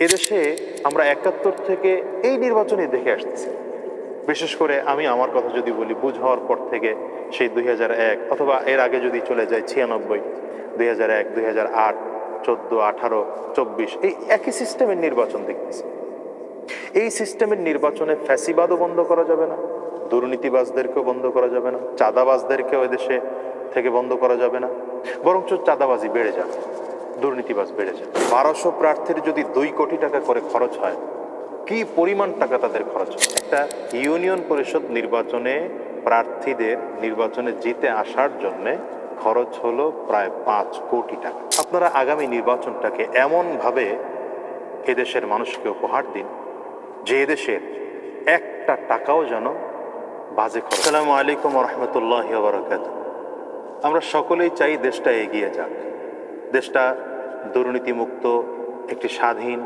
এদেশে আমরা ৭১ থেকে এই নির্বাচনই দেখে আসতেছি। বিশেষ করে আমি আমার কথা যদি বলি, বুঝ হওয়ার পর থেকে সেই ২০০১ অথবা এর আগে যদি চলে যায় ৯৬, ২০০১, ২০০৮, ১৪, ১৮, ২৪ এই একই সিস্টেমের নির্বাচন দেখতেছি। এই সিস্টেমের নির্বাচনে ফ্যাসিবাদও বন্ধ করা যাবে না, দুর্নীতিবাজদেরকেও বন্ধ করা যাবে না, চাঁদাবাজদেরকেও এদেশে থেকে বন্ধ করা যাবে না, বরঞ্চ চাঁদাবাজি বেড়ে যাবে, দুর্নীতিবাজ বেড়ে যাবে। ১২০০ প্রার্থীর যদি ২ কোটি টাকা করে খরচ হয়, কি পরিমাণ টাকা তাদের খরচ হয়? একটা ইউনিয়ন পরিষদ নির্বাচনে প্রার্থীদের নির্বাচনে জিতে আসার জন্যে খরচ হলো প্রায় ৫ কোটি টাকা। আপনারা আগামী নির্বাচনটাকে এমনভাবে এদেশের মানুষকে উপহার দিন যে এদেশের একটা টাকাও যেন বাজে খরচ। আসসালামু আলাইকুম ওয়া রাহমাতুল্লাহি ওয়া বারাকাতুহু। আমরা সকলেই চাই দেশটা এগিয়ে যাক, দেশটা দুর্নীতিমুক্ত একটি স্বাধীন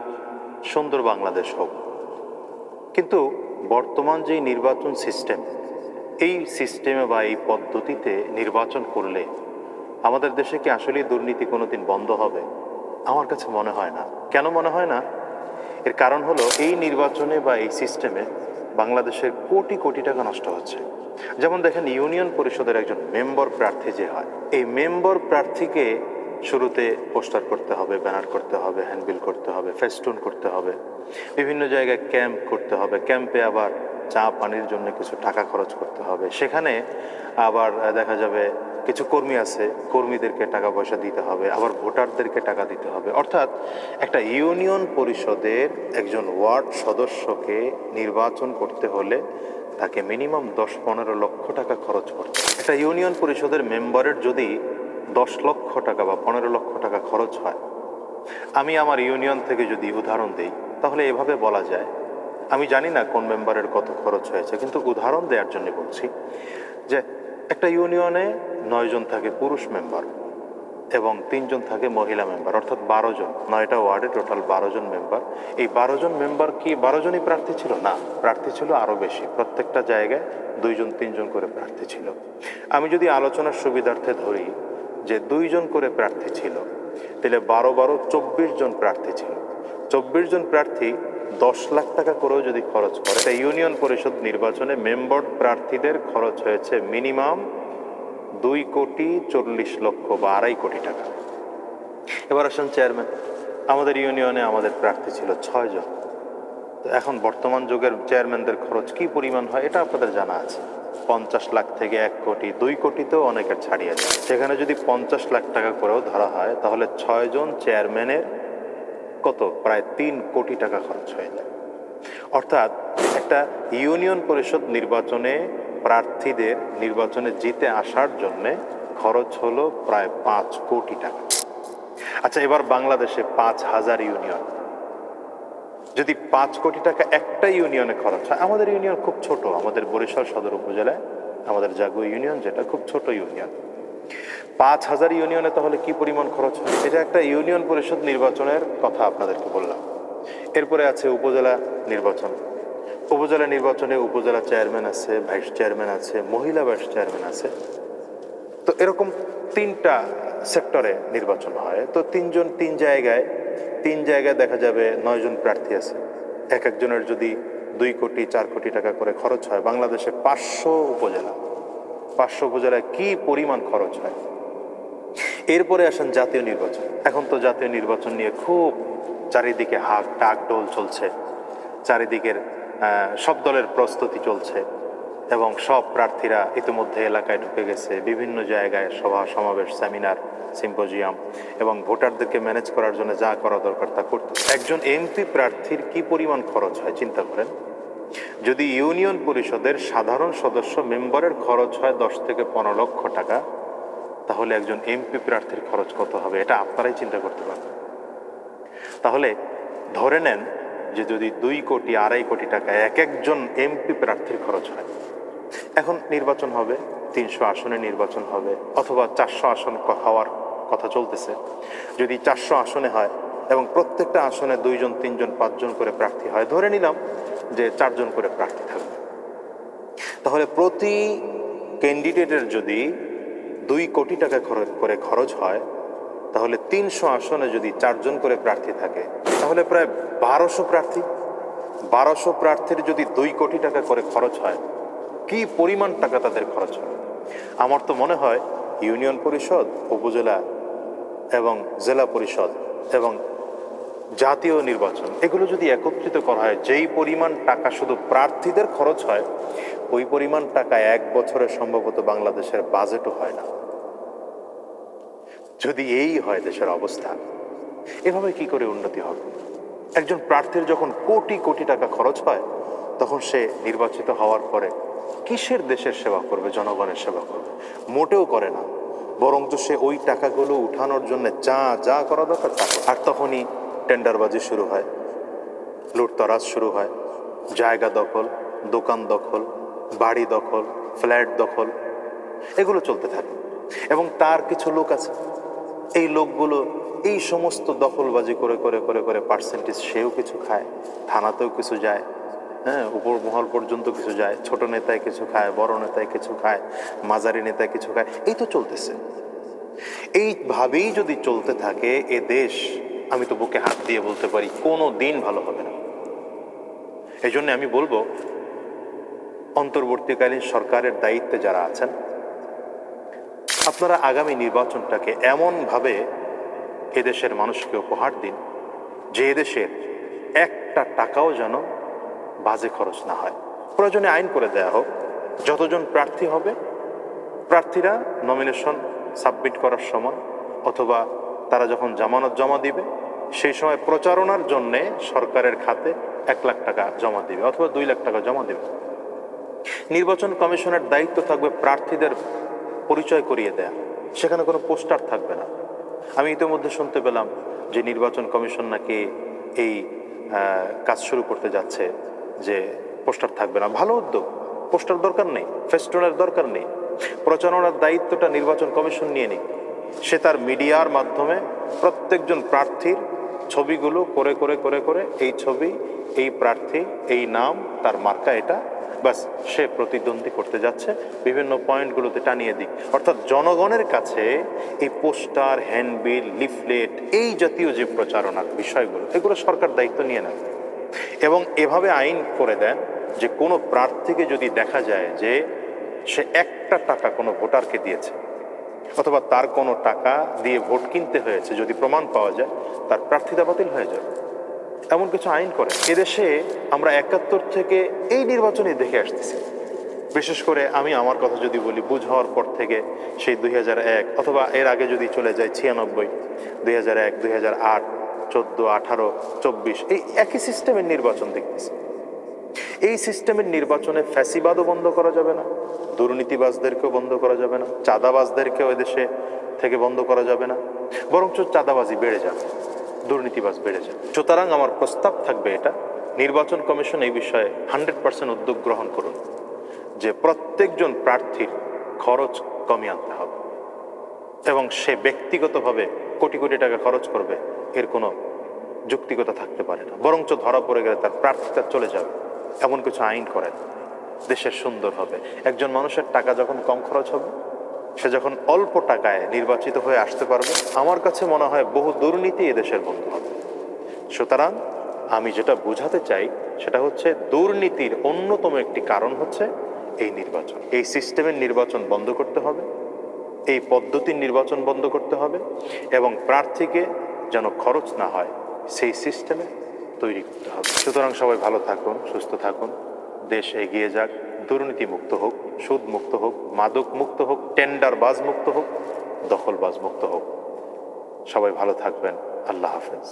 সুন্দর বাংলাদেশ হোক। কিন্তু বর্তমান যে নির্বাচন সিস্টেম, এই সিস্টেমে বা এই পদ্ধতিতে নির্বাচন করলে আমাদের দেশে কি আসলে দুর্নীতি কোনোদিন বন্ধ হবে? আমার কাছে মনে হয় না। কেন মনে হয় না? এর কারণ হলো এই নির্বাচনে বা এই সিস্টেমে বাংলাদেশের কোটি কোটি টাকা নষ্ট হচ্ছে। যেমন দেখেন, ইউনিয়ন পরিষদের একজন মেম্বার প্রার্থী যে হয়, এই মেম্বার প্রার্থীকে শুরুতে পোস্টার করতে হবে, ব্যানার করতে হবে, হ্যান্ডবিল করতে হবে, ফেস্টুন করতে হবে, বিভিন্ন জায়গায় ক্যাম্প করতে হবে, ক্যাম্পে আবার চা পানির জন্য কিছু টাকা খরচ করতে হবে, সেখানে আবার দেখা যাবে কিছু কর্মী আছে, কর্মীদেরকে টাকা পয়সা দিতে হবে, আবার ভোটারদেরকে টাকা দিতে হবে। অর্থাৎ একটা ইউনিয়ন পরিষদের একজন ওয়ার্ড সদস্যকে নির্বাচন করতে হলে তাকে মিনিমাম ১০-১৫ লক্ষ টাকা খরচ করতে হবে। একটা ইউনিয়ন পরিষদের মেম্বারের যদি ১০ লক্ষ টাকা বা ১৫ লক্ষ টাকা খরচ হয়, আমি আমার ইউনিয়ন থেকে যদি উদাহরণ দিই, তাহলে এভাবে বলা যায়, আমি জানি না কোন মেম্বারের কত খরচ হয়েছে, কিন্তু উদাহরণ দেওয়ার জন্য বলছি যে একটা ইউনিয়নে ৯ জন থাকে পুরুষ মেম্বার এবং ৩ জন থাকে মহিলা মেম্বার, অর্থাৎ ১২ জন। ৯টা ওয়ার্ডে টোটাল ১২ জন মেম্বার। এই ১২ জন মেম্বার কি ১২ জনই প্রার্থী ছিল? না, প্রার্থী ছিল আরও বেশি। প্রত্যেকটা জায়গায় ২ জন ৩ জন করে প্রার্থী ছিল। আমি যদি আলোচনার সুবিধার্থে ধরি যে ২ জন করে প্রার্থী ছিল, তাহলে ১২-১২ ২৪ জন প্রার্থী ছিল। ২৪ জন প্রার্থী ১০ লাখ টাকা করেও যদি খরচ করে, তাই ইউনিয়ন পরিষদ নির্বাচনে মেম্বার প্রার্থীদের খরচ হয়েছে মিনিমাম ২,৪০,০০,০০০ বা ২.৫ কোটি টাকা। এবার আসেন চেয়ারম্যান। আমাদের ইউনিয়নে আমাদের প্রার্থী ছিল ৬ জন। তো এখন বর্তমান যুগের চেয়ারম্যানদের খরচ কি পরিমাণ হয় এটা আপনাদের জানা আছে। ৫০ লাখ থেকে ১ কোটি, ২ কোটিতেও অনেকের ছাড়িয়ে যায়। সেখানে যদি ৫০ লাখ টাকা করেও ধরা হয়, তাহলে ৬ জন চেয়ারম্যানের কত? প্রায় ৩ কোটি টাকা খরচ হয়ে যায়। অর্থাৎ একটা ইউনিয়ন পরিষদ নির্বাচনে প্রার্থীদের নির্বাচনে জিতে আসার জন্যে খরচ হলো প্রায় ৫ কোটি টাকা। আচ্ছা, এবার বাংলাদেশে ৫,০০০ ইউনিয়ন, যদি ৫ কোটি টাকা একটা ইউনিয়নে খরচ হয়, আমাদের ইউনিয়ন খুব ছোট, আমাদের বরিশাল সদর উপজেলায় আমাদের জাগো ইউনিয়ন, যেটা খুব ছোট ইউনিয়ন, ৫,০০০ ইউনিয়নে তাহলে কি পরিমাণ খরচ হয়? এটা একটা ইউনিয়ন পরিষদ নির্বাচনের কথা আপনাদেরকে বললাম। এরপরে আছে উপজেলা নির্বাচন। উপজেলা নির্বাচনে উপজেলা চেয়ারম্যান আছে, ভাইস চেয়ারম্যান আছে, মহিলা ভাইস চেয়ারম্যান আছে। তো এরকম ৩টা সেক্টরে নির্বাচন হয়। তো ৩ জন ৩ জায়গায় দেখা যাবে ৯ জন প্রার্থী আছে। এক একজনের যদি ২ কোটি ৪ কোটি টাকা করে খরচ হয়, বাংলাদেশে 500 উপজেলায় কি পরিমাণ খরচ হয়? এরপরে আসেন জাতীয় নির্বাচন। এখন তো জাতীয় নির্বাচন নিয়ে খুব চারিদিকে ডাকডোল চলছে, চারিদিকের সব দলের প্রস্তুতি চলছে এবং সব প্রার্থীরা ইতিমধ্যে এলাকায় ঢুকে গেছে, বিভিন্ন জায়গায় সভা সমাবেশ, সেমিনার, সিম্পোজিয়াম এবং ভোটারদেরকে ম্যানেজ করার জন্য যা করা দরকার তা করতে। একজন এমপি প্রার্থীর কি পরিমাণ খরচ হয় চিন্তা করেন। যদি ইউনিয়ন পরিষদের সাধারণ সদস্য মেম্বারের খরচ হয় ১০ থেকে ১৫ লক্ষ টাকা, তাহলে একজন এমপি প্রার্থীর খরচ কত হবে এটা আপনারাই চিন্তা করতে পারবেন। তাহলে ধরে নেন যে যদি ২ কোটি ২.৫ কোটি টাকা এক একজন এমপি প্রার্থীর খরচ হয়, এখন নির্বাচন হবে, ৩০০ আসনে নির্বাচন হবে, অথবা ৪০০ আসন হওয়ার কথা চলতেছে। যদি ৪০০ আসনে হয় এবং প্রত্যেকটা আসনে ২ জন ৩ জন ৫ জন করে প্রার্থী হয়, ধরে নিলাম যে ৪ জন করে প্রার্থী থাকবে, তাহলে প্রতি ক্যান্ডিডেটের যদি ২ কোটি টাকা খরচ হয়, তাহলে ৩০০ আসনে যদি ৪ জন করে প্রার্থী থাকে, তাহলে প্রায় 1200 প্রার্থী, 1200 প্রার্থীর যদি 2 কোটি টাকা করে খরচ হয়, কি পরিমাণ টাকা তাদের খরচ হয়? আমার তো মনে হয় ইউনিয়ন পরিষদ, উপজেলা এবং জেলা পরিষদ এবং জাতীয় নির্বাচন এগুলো যদি একত্রিত করা হয়, যেই পরিমাণ টাকা শুধু প্রার্থীদের খরচ হয়, ওই পরিমাণ টাকা 1 বছরে সম্ভবত বাংলাদেশের বাজেটও হয় না। যদি এই হয় দেশের অবস্থা, এভাবে কি করে উন্নতি হবে? একজন প্রার্থীর যখন কোটি কোটি টাকা খরচ হয়, তখন সে নির্বাচিত হওয়ার পরে কিসের দেশের সেবা করবে, জনগণের সেবা করবে? মোটেও করে না। বরঞ্চ সে ওই টাকাগুলো উঠানোর জন্য যা যা করা দরকার তা করে। আর তখনই টেন্ডারবাজি শুরু হয়, লুটতরাজ শুরু হয়, জায়গা দখল, দোকান দখল, বাড়ি দখল, ফ্ল্যাট দখল, এগুলো চলতে থাকে। এবং তার কিছু লোক আছে, এই লোকগুলো এই সমস্ত দখলবাজি করে করে করে করে পার্সেন্টেজ সেও কিছু খায়, থানাতেও কিছু যায়, হ্যাঁ, উপর মহল পর্যন্ত কিছু যায়, ছোট নেতায় কিছু খায়, বড় নেতায় কিছু খায়, মাঝারি নেতায় কিছু খায়, এই তো চলতেছে। এইভাবেই যদি চলতে থাকে এ দেশ, আমি তো বুকে হাত দিয়ে বলতে পারি কোনো দিন ভালো হবে না। এই জন্য আমি বলবো, অন্তর্বর্তীকালীন সরকারের দায়িত্বে যারা আছেন, আপনারা আগামী নির্বাচনটাকে এমনভাবে এদেশের মানুষকে উপহার দিন যে এদেশের একটা টাকাও যেন বাজে খরচ না হয়। প্রয়োজনে আইন করে দেয়া হোক, যতজন প্রার্থী হবে প্রার্থীরা নমিনেশন সাবমিট করার সময় অথবা তারা যখন জামানত জমা দিবে সেই সময় প্রচারণার জন্যে সরকারের খাতে 1 লাখ টাকা জমা দিবে অথবা 2 লাখ টাকা জমা দিবে। নির্বাচন কমিশনের দায়িত্ব থাকবে প্রার্থীদের পরিচয় করিয়ে দেয়া, সেখানে কোনো পোস্টার থাকবে না। আমি ইতিমধ্যে শুনতে পেলাম যে নির্বাচন কমিশন নাকি এই কাজ শুরু করতে যাচ্ছে যে পোস্টার থাকবে না। ভালো উদ্যোগ, পোস্টার দরকার নেই, ফেস্টুনের দরকার নেই, প্রচারণার দায়িত্বটা নির্বাচন কমিশন নিয়ে নিক। সে তার মিডিয়ার মাধ্যমে প্রত্যেকজন প্রার্থীর ছবিগুলো করে করে করে করে এই ছবি, এই প্রার্থী, এই নাম, তার মার্কা এটা, বাস সে প্রতিদ্বন্দ্বী করতে যাচ্ছে, বিভিন্ন পয়েন্টগুলোতে টানিয়ে দিক। অর্থাৎ জনগণের কাছে এই পোস্টার, হ্যান্ডবিল, লিফলেট, এই জাতীয় যে প্রচারণার বিষয়গুলো, এগুলো সরকার দায়িত্ব নিয়ে নেয় এবং এভাবে আইন করে দেন যে কোনো প্রার্থীকে যদি দেখা যায় যে সে একটা টাকা কোনো ভোটারকে দিয়েছে অথবা তার কোনো টাকা দিয়ে ভোট কিনতে হয়েছে, যদি প্রমাণ পাওয়া যায়, তার প্রার্থিতা বাতিল হয়ে যাবে। এমন কিছু আইন করে। এদেশে আমরা 71 থেকে এই নির্বাচনে দেখে আসতেছি। বিশেষ করে আমি আমার কথা যদি বলি, বুঝ হওয়ার পর থেকে সেই 2001 অথবা এর আগে যদি চলে যায় 96, 2001, 2008, 14, 18, 24, এই একই সিস্টেমের নির্বাচন দেখতেছি। এই সিস্টেমের নির্বাচনে ফ্যাসিবাদও বন্ধ করা যাবে না, দুর্নীতিবাজদেরকেও বন্ধ করা যাবে না, চাঁদাবাজদেরকেও এদেশে থেকে বন্ধ করা যাবে না, বরঞ্চ চাঁদাবাজি বেড়ে যাবে, দুর্নীতিবাজ বেড়ে যাবে। সুতরাং আমার প্রস্তাব থাকবে এটা, নির্বাচন কমিশন এই বিষয়ে 100% উদ্যোগ গ্রহণ করুন যে প্রত্যেকজন প্রার্থীর খরচ কমিয়ে আনতে হবে এবং সে ব্যক্তিগতভাবে কোটি কোটি টাকা খরচ করবে, এর কোনো যুক্তিকতা থাকতে পারে না। বরঞ্চ ধরা পড়ে গেলে তার প্রার্থিতা চলে যাবে, এমন কিছু আইন করেন, দেশের সুন্দর হবে। একজন মানুষের টাকা যখন কম খরচ হবে, সে যখন অল্প টাকায় নির্বাচিত হয়ে আসতে পারবে, আমার কাছে মনে হয় বহু দুর্নীতি এদেশের বন্ধ হবে। সুতরাং আমি যেটা বোঝাতে চাই সেটা হচ্ছে, দুর্নীতির অন্যতম একটি কারণ হচ্ছে এই নির্বাচন। এই সিস্টেমের নির্বাচন বন্ধ করতে হবে, এই পদ্ধতির নির্বাচন বন্ধ করতে হবে এবং প্রার্থীকে যেন খরচ না হয় সেই সিস্টেমে তৈরি করতে হবে। সুতরাং সবাই ভালো থাকুন, সুস্থ থাকুন, দেশ এগিয়ে যাক, দুর্নীতি মুক্ত হোক, সুদ মুক্ত হোক, মাদক মুক্ত হোক, টেন্ডারবাজ মুক্ত হোক, দখলবাজ মুক্ত হোক। সবাই ভালো থাকবেন। আল্লাহ হাফেজ।